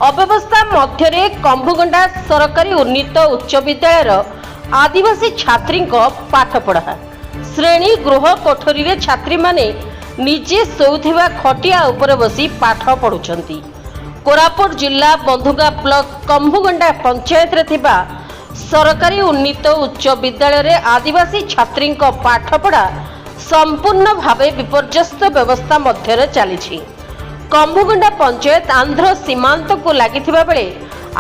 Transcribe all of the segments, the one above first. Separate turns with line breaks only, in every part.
अव्यवस्था मध्य कंभुगंडा सरकारी उन्नीत उच्च विद्यालय आदिवासी छात्री पाठपढ़ा श्रेणी गृह कोठरी छात्री माने निजे शोउथिबा खटिया उपर बसी पाठ पढ़ुछंती। कोरापुट जिला बंधुगा ब्लॉक कंभुगंडा पंचायत रे थिबा सरकारी उन्नीत उच्च विद्यालय आदिवासी छात्री पाठपढ़ा संपूर्ण भावे विपर्यस्त व्यवस्था मध्य चली। कंभुगंडा पंचायत आंध्र सीमांत को लगिथिबा बेले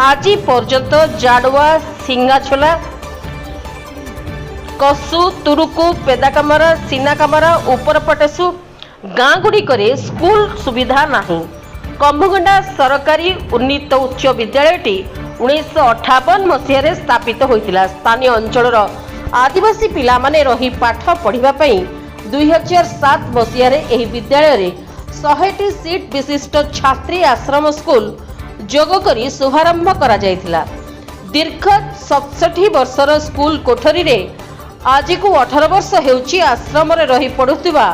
आज पर्यंत जाडुआ सिंगाछोला कसु तुरुकु पेदाकामरा सीनाकामरा उपरपटेसु गाँ गुड़िक स्कूल सुविधा नहीं। कंभुगंडा सरकारी उन्नीत उच्च विद्यालयटी 1958 मसीह स्थापित होइतिला। स्थानीय अंचलर आदिवासी पिला माने रही पाठ पढ़िबा पई 2007 मसीह एही विद्यालय रे 100टी सीट विशिष्ट छात्री आश्रम स्कूल जोग करी शुभारंभ करा जायतिला। दीर्घ 67 वर्षर स्कूल कोठरी रे आज को 18 वर्ष हेउची आश्रम रे रही पढ़ुथिबा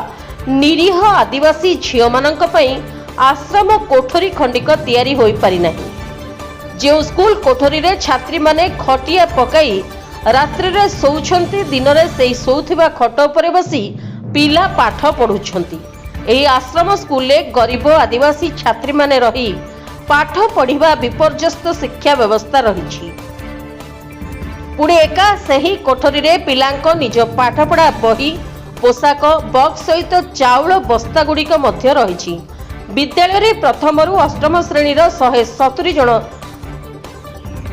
निरीह आदिवासी झियो मानक पई आश्रम कोठरी खंडिक तैयारी होई पारि नाही। जो स्कूल कोठरी रे छात्री माने खटिया पकाई रात्रि रे सोउछंती, दिन रे सेई सोउथिबा खट उपरे बसी पिला पाठ पढ़ुछंती। एही आश्रम स्कूल रे गरीब आदिवासी छात्री माने रही पाठ पढ़िबा विपर्यस्त शिक्षा व्यवस्था रही। पुणे एका सही कोठरी रे पिलांको निज पाठपढ़ा बही पोशाक बक्स सहित चाउल बस्ता गुड़िक मध्य रही। विद्यालय रे प्रथम रु अष्टम श्रेणी 170 जन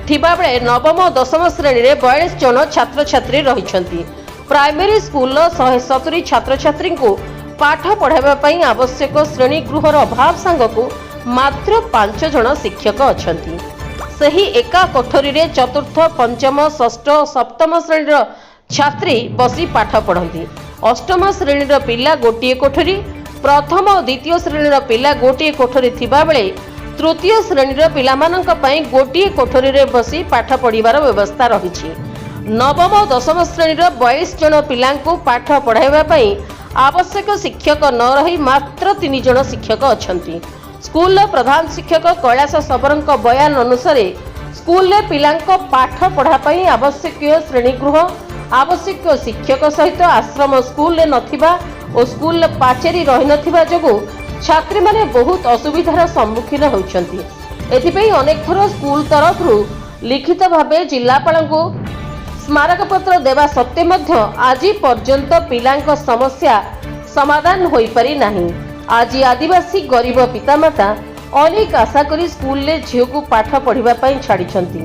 थिबा बेले नवम और दशम श्रेणी रे 42 जन छात्र छात्री रही। प्राइमरी स्कूल 170 छात्र छात्री को पाठ पढ़ाइबा पई आवश्यक श्रेणी गृहर अभाव सांगकु मात्र 5 जन शिक्षक अछंती। सही एका कोठरी रे चतुर्थ पंचम षष्ठ सप्तम श्रेणी छात्री बसी पाठ पढ़ती। अष्टम श्रेणी पिला गोटे कोठरी, प्रथम और द्वितीय श्रेणी पिला गोटे कोठरी थिबा बेले तृतीय श्रेणी पिलामानंक पई गोटे कोठरी रे बसी पाठ पढ़िबार व्यवस्था रही। नवम और दशम श्रेणी 22 जन पिलांको पाठ पढ़ाइबा पई आवश्यक शिक्षक न रही मात्र 3 जन शिक्षक अछंती। स्कूल प्रधान शिक्षक कैलाश सबरंक बयान अनुसार स्कूल पिलांको पाठ पढ़ा पई आवश्यक श्रेणी गृह आवश्यक शिक्षक सहित आश्रम स्कूल नथिबा और स्कूल पाचेरी रही नथिबा जोगु छात्री माने बहुत असुविधार सम्मुखीन होउछंती। एथिपई अनेक थर स्कूल तरफ लिखित भावे जिलापाल को स्मारक पत्र देवा सत्वे मध्य आज पर्यंत पिलांक समस्या समाधान होई पारि नाही। आज आदिवासी गरीब पितामाता अनेक आशा करी स्कूल ले झियो को पाठ पढ़िबा पई छाडिछंती।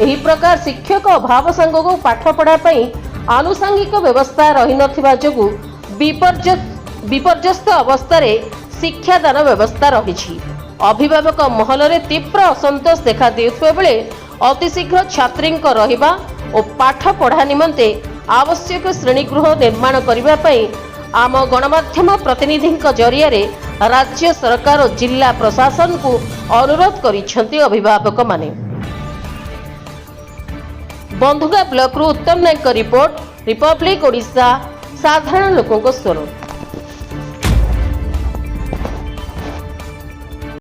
एही प्रकार शिक्षक अभाव संगको पाठ पढ़ा पई आनुषंगिक व्यवस्था रही नथिबा जोगु विपर्यस्त अवस्था रे शिक्षादान व्यवस्था रही। अभिभावक महल रे तीव्र असंतोष देखा देउथबा बेले अतिशीघ्र छात्री रहिबा और पाठ पढ़ा निमंते आवश्यक श्रेणी गृह निर्माण करिबा पई आम गणमाध्यम प्रतिनिधि जरिया रे राज्य सरकार और जिला प्रशासन को अनुरोध करिसेंती अभिभावक माने। बंधुगा ब्लॉक रु उत्तम नायक रिपोर्ट, रिपब्लिक ओडिशा, साधारण लोकों स्वर।